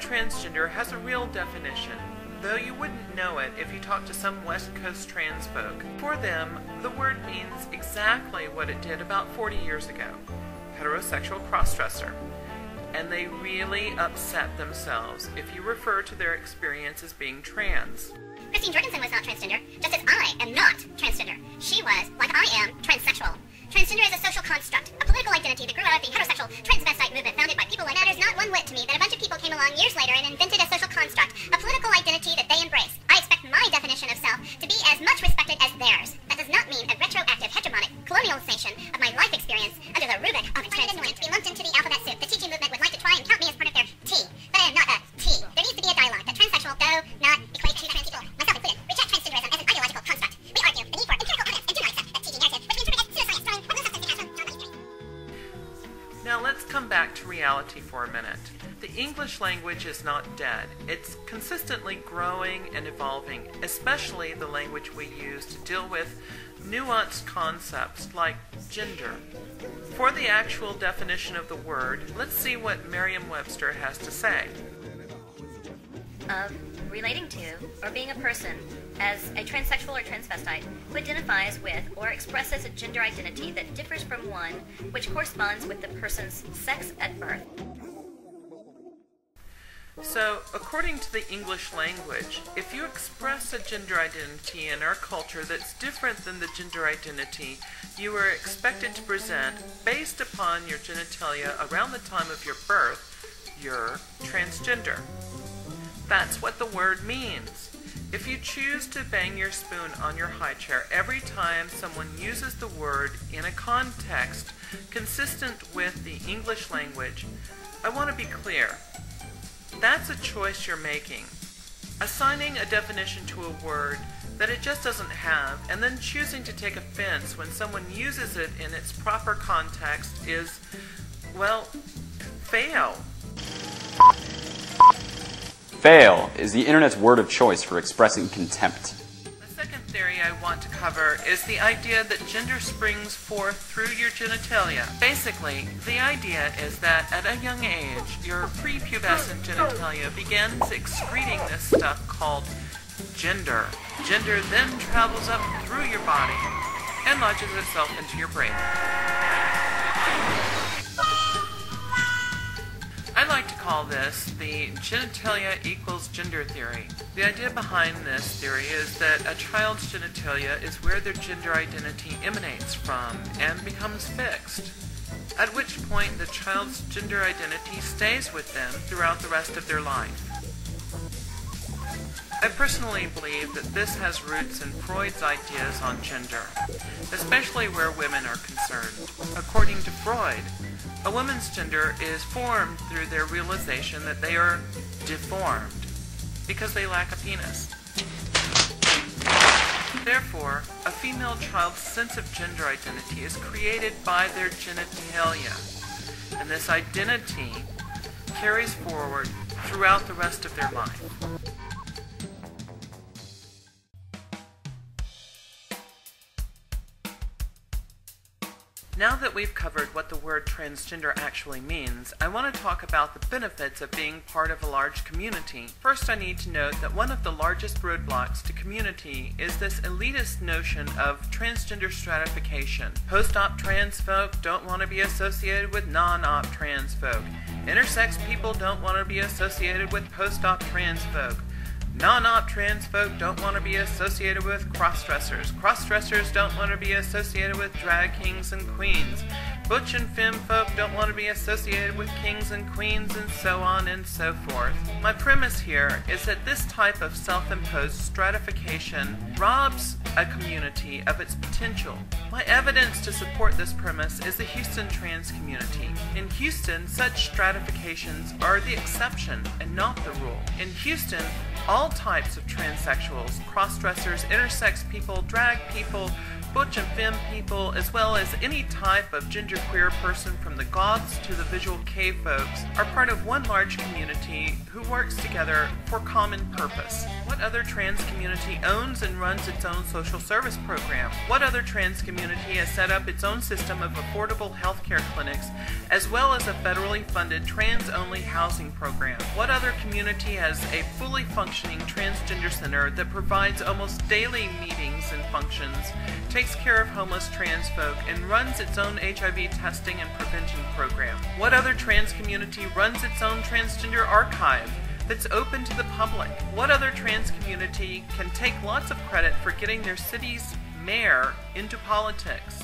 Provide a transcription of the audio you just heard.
transgender has a real definition, though you wouldn't know it if you talked to some West Coast trans folk. For them, the word means exactly what it did about 40 years ago: heterosexual crossdresser. And they really upset themselves if you refer to their experience as being trans. Christine Jorgensen was not transgender, just as I am not transgender. She was, like I am, transsexual. Transgender is a social construct, a political identity that grew out of the heterosexual transvestite movement founded by people like matters not one whit to me that a bunch of people came along years later and invented a social construct, a political identity that they embrace. I expect my definition of self to be as much respected as theirs. That does not mean a retroactive, hegemonic colonialization of my life experience under the rubric of transgender to be lumped into the alphabet soup. The teaching movement would like to try and count me as part of their T, but I am not a T. There needs to be a dialogue that transsexual do not equate to trans people, myself included. Reject transgenderism as an ideological construct. We argue the need for empirical evidence and do not accept that TG narrative, which we interpret as pseudoscience throwing what substance detached from non-body history. Now let's come back to reality for a minute. The English language is not dead. It's consistently growing and evolving, especially the language we use to deal with nuanced concepts like gender. For the actual definition of the word, let's see what Merriam-Webster has to say. Of, relating to, or being a person as a transsexual or transvestite who identifies with or expresses a gender identity that differs from one which corresponds with the person's sex at birth. So, according to the English language, if you express a gender identity in our culture that's different than the gender identity you are expected to present based upon your genitalia around the time of your birth, you're transgender. That's what the word means. If you choose to bang your spoon on your high chair every time someone uses the word in a context consistent with the English language, I want to be clear. That's a choice you're making. Assigning a definition to a word that it just doesn't have, and then choosing to take offense when someone uses it in its proper context is, well, fail. Fail is the internet's word of choice for expressing contempt. The second theory I want to cover is the idea that gender springs forth through your genitalia. Basically, the idea is that at a young age, your prepubescent genitalia begins excreting this stuff called gender. Gender then travels up through your body and lodges itself into your brain. I like to call this the genitalia equals gender theory. The idea behind this theory is that a child's genitalia is where their gender identity emanates from and becomes fixed, at which point the child's gender identity stays with them throughout the rest of their life. I personally believe that this has roots in Freud's ideas on gender, especially where women are concerned. According to Freud, a woman's gender is formed through their realization that they are deformed because they lack a penis. Therefore, a female child's sense of gender identity is created by their genitalia, and this identity carries forward throughout the rest of their life. Now that we've covered what the word transgender actually means, I want to talk about the benefits of being part of a large community. First, I need to note that one of the largest roadblocks to community is this elitist notion of transgender stratification. Post-op trans folk don't want to be associated with non-op trans folk. Intersex people don't want to be associated with post-op trans folk. Non-op trans folk don't want to be associated with cross-dressers. Cross-dressers don't want to be associated with drag kings and queens. Butch and femme folk don't want to be associated with kings and queens, and so on and so forth. My premise here is that this type of self-imposed stratification robs a community of its potential. My evidence to support this premise is the Houston trans community. In Houston, such stratifications are the exception and not the rule. In Houston, all types of transsexuals, cross-dressers, intersex people, drag people, butch and femme people, as well as any type of genderqueer person from the goths to the visual cave folks, are part of one large community who works together for common purpose. What other trans community owns and runs its own social service program? What other trans community has set up its own system of affordable healthcare clinics, as well as a federally funded trans-only housing program? What other community has a fully functioning transgender center that provides almost daily meetings and functions, takes care of homeless trans folk, and runs its own HIV testing and prevention program? What other trans community runs its own transgender archive that's open to the public? What other trans community can take lots of credit for getting their city's mayor into politics?